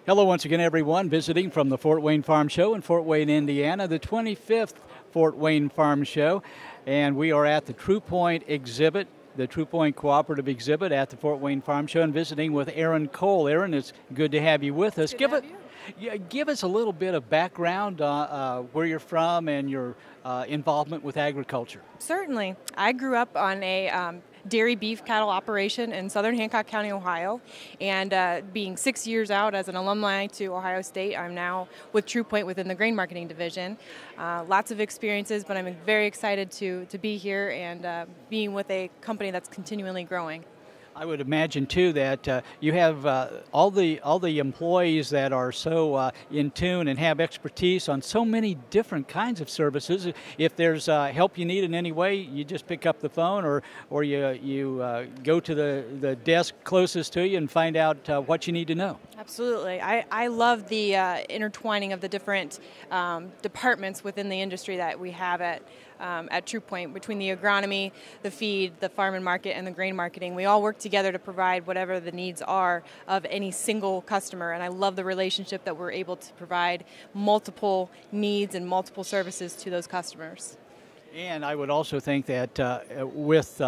Hello once again, everyone, visiting from the Fort Wayne Farm Show in Fort Wayne, Indiana, the 25th Fort Wayne Farm Show. And we are at the Trupointe exhibit, the Trupointe Cooperative exhibit at the Fort Wayne Farm Show, and visiting with Erin Cole. Erin, it's good to have you with us. Give us a little bit of background, where you're from and your involvement with agriculture. Certainly. I grew up on a dairy beef cattle operation in southern Hancock County, Ohio, and being 6 years out as an alumni to Ohio State, I'm now with Trupointe within the grain marketing division. Lots of experiences, but I'm very excited to be here and being with a company that's continually growing. I would imagine too that you have all the employees that are so in tune and have expertise on so many different kinds of services. If there's help you need in any way, you just pick up the phone, or you go to the desk closest to you and find out what you need to know. Absolutely. I love the intertwining of the different departments within the industry that we have at Trupointe, between the agronomy, the feed, the farm and market, and the grain marketing. We all work together to provide whatever the needs are of any single customer, and I love the relationship that we're able to provide multiple needs and multiple services to those customers. And I would also think that with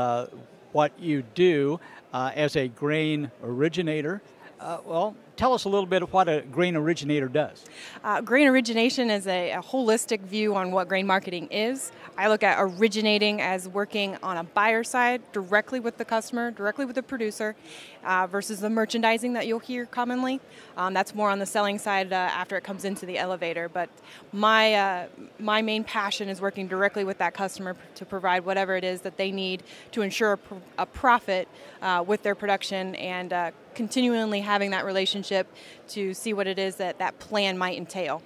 what you do as a grain originator, well, tell us a little bit of what a grain originator does. Grain origination is a holistic view on what grain marketing is. I look at originating as working on a buyer side directly with the customer, directly with the producer, versus the merchandising that you'll hear commonly. That's more on the selling side after it comes into the elevator. But my main passion is working directly with that customer to provide whatever it is that they need to ensure a profit with their production, and continually having that relationship to see what it is that plan might entail.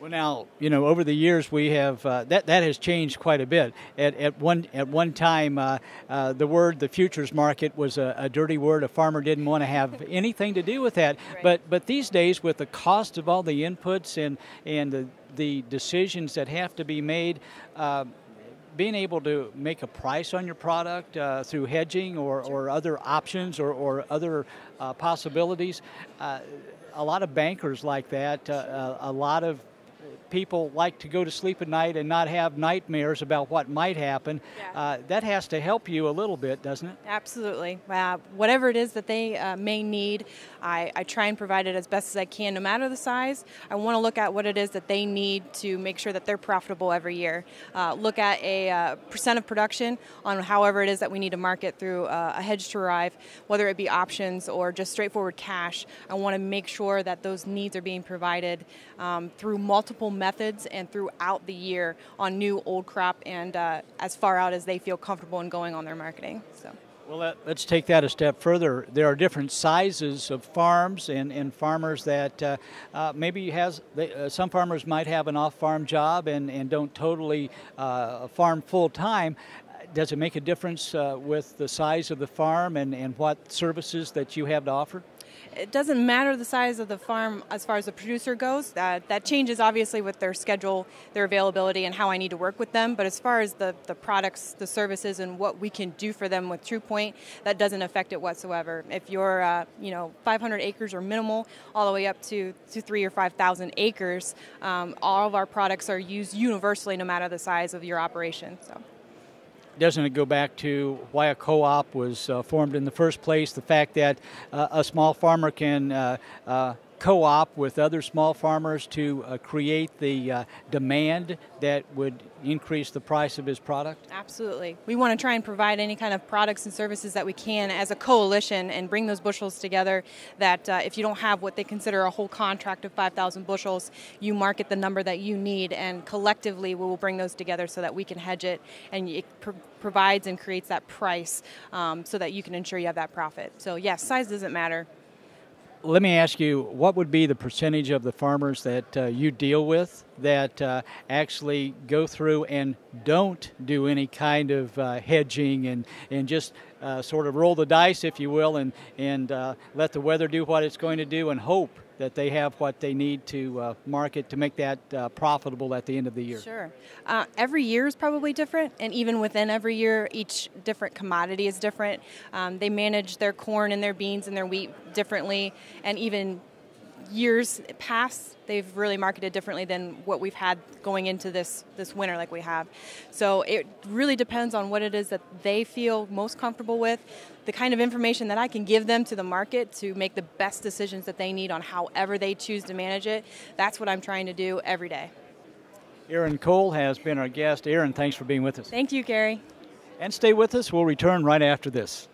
Well, now, you know, over the years we have that has changed quite a bit. At one time, the futures market was a dirty word. A farmer didn't want to have anything to do with that. Right. But these days, with the cost of all the inputs and the decisions that have to be made, being able to make a price on your product through hedging or other options or other possibilities, a lot of bankers like that. A lot of people like to go to sleep at night and not have nightmares about what might happen. Yeah. That has to help you a little bit, doesn't it? Absolutely. Whatever it is that they may need, I try and provide it as best as I can, no matter the size. I want to look at what it is that they need to make sure that they're profitable every year. Look at a percent of production on however it is that we need to market through a hedge to arrive, whether it be options or just straightforward cash. I want to make sure that those needs are being provided through multiple methods and throughout the year on new, old crop, and as far out as they feel comfortable in going on their marketing. So. Well, let's take that a step further. There are different sizes of farms and farmers that maybe some farmers might have an off-farm job and don't totally farm full-time. Does it make a difference with the size of the farm and what services that you have to offer? It doesn't matter the size of the farm as far as the producer goes. That changes obviously with their schedule, their availability, and how I need to work with them. But as far as the products, the services, and what we can do for them with Trupointe, that doesn't affect it whatsoever. If you're 500 acres or minimal, all the way up to 3,000 or 5,000 acres, all of our products are used universally, no matter the size of your operation. So. Doesn't it go back to why a co-op was formed in the first place? The fact that a small farmer can co-op with other small farmers to create the demand that would increase the price of his product? Absolutely. We want to try and provide any kind of products and services that we can as a coalition and bring those bushels together, that if you don't have what they consider a whole contract of 5,000 bushels, you market the number that you need, and collectively we will bring those together so that we can hedge it, and it provides and creates that price so that you can ensure you have that profit. So yes, size doesn't matter. Let me ask you, what would be the percentage of the farmers that you deal with that actually go through and don't do any kind of hedging and just sort of roll the dice, if you will, and let the weather do what it's going to do and hope that they have what they need to market to make that profitable at the end of the year? Sure. Every year is probably different, and even within every year, each different commodity is different. They manage their corn and their beans and their wheat differently, and even years past, they've really marketed differently than what we've had going into this winter like we have. So it really depends on what it is that they feel most comfortable with, the kind of information that I can give them to the market to make the best decisions that they need on however they choose to manage it. That's what I'm trying to do every day. Erin Cole has been our guest. Erin, thanks for being with us. Thank you, Gary. And stay with us. We'll return right after this.